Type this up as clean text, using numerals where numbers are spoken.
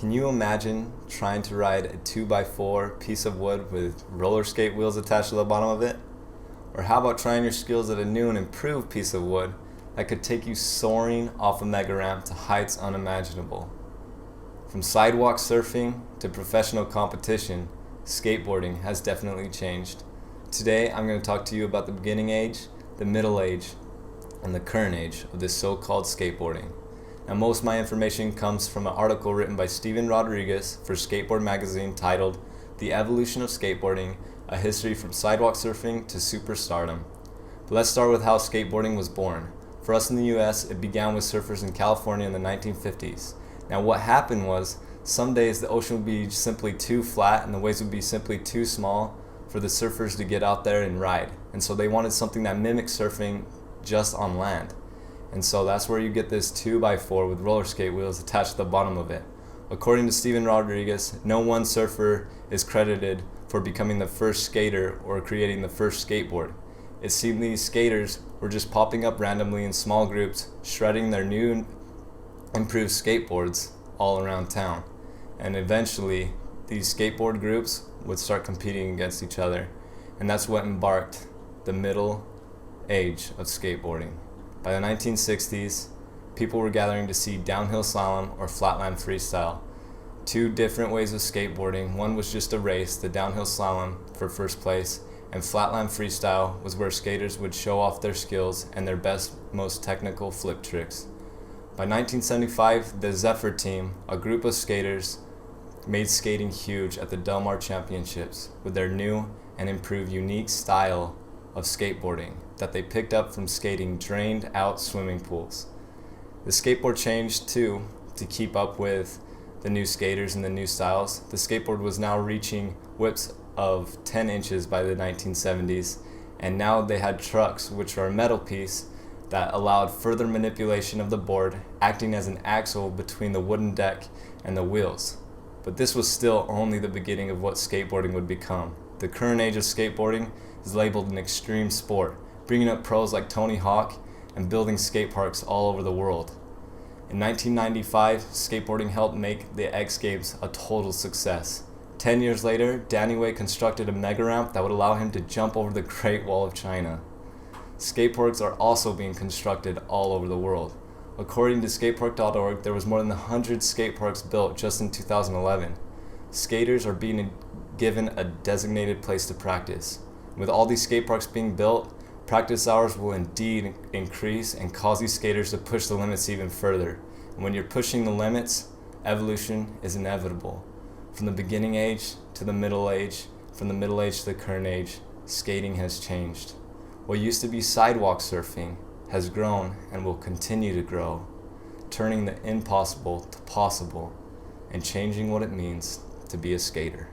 Can you imagine trying to ride a 2x4 piece of wood with roller skate wheels attached to the bottom of it? Or how about trying your skills at a new and improved piece of wood that could take you soaring off a mega ramp to heights unimaginable? From sidewalk surfing to professional competition, skateboarding has definitely changed. Today I'm going to talk to you about the beginning age, the middle age, and the current age of this so-called skateboarding. Now, most of my information comes from an article written by Steven Rodriguez for Skateboard magazine titled "The Evolution of Skateboarding, a History from Sidewalk Surfing to Superstardom." But let's start with how skateboarding was born. For us in the US, it began with surfers in California in the 1950s. Now, what happened was, some days the ocean would be simply too flat and the waves would be simply too small for the surfers to get out there and ride. And so they wanted something that mimicked surfing just on land. And so that's where you get this 2x4 with roller skate wheels attached to the bottom of it. According to Steven Rodriguez, no one surfer is credited for becoming the first skater or creating the first skateboard. It seemed these skaters were just popping up randomly in small groups, shredding their new improved skateboards all around town. And eventually, these skateboard groups would start competing against each other. And that's what embarked the middle age of skateboarding. By the 1960s, people were gathering to see downhill slalom or flatland freestyle. Two different ways of skateboarding. One was just a race, the downhill slalom for first place, and flatland freestyle was where skaters would show off their skills and their best, most technical flip tricks. By 1975, the Zephyr team, a group of skaters, made skating huge at the Del Mar Championships with their new and improved unique style of skateboarding that they picked up from skating drained out swimming pools. The skateboard changed too to keep up with the new skaters and the new styles. The skateboard was now reaching whips of 10 inches by the 1970s, and now they had trucks, which are a metal piece that allowed further manipulation of the board, acting as an axle between the wooden deck and the wheels. But this was still only the beginning of what skateboarding would become. The current age of skateboarding is labeled an extreme sport, bringing up pros like Tony Hawk and building skate parks all over the world. In 1995, skateboarding helped make the X Games a total success. 10 years later, Danny Way constructed a mega ramp that would allow him to jump over the Great Wall of China. Skate parks are also being constructed all over the world. According to skatepark.org, there was more than 100 skate parks built just in 2011. Skaters are being given a designated place to practice. With all these skate parks being built, practice hours will indeed increase and cause these skaters to push the limits even further. And when you're pushing the limits, evolution is inevitable. From the beginning age to the middle age, from the middle age to the current age, skating has changed. What used to be sidewalk surfing has grown and will continue to grow, turning the impossible to possible and changing what it means to be a skater.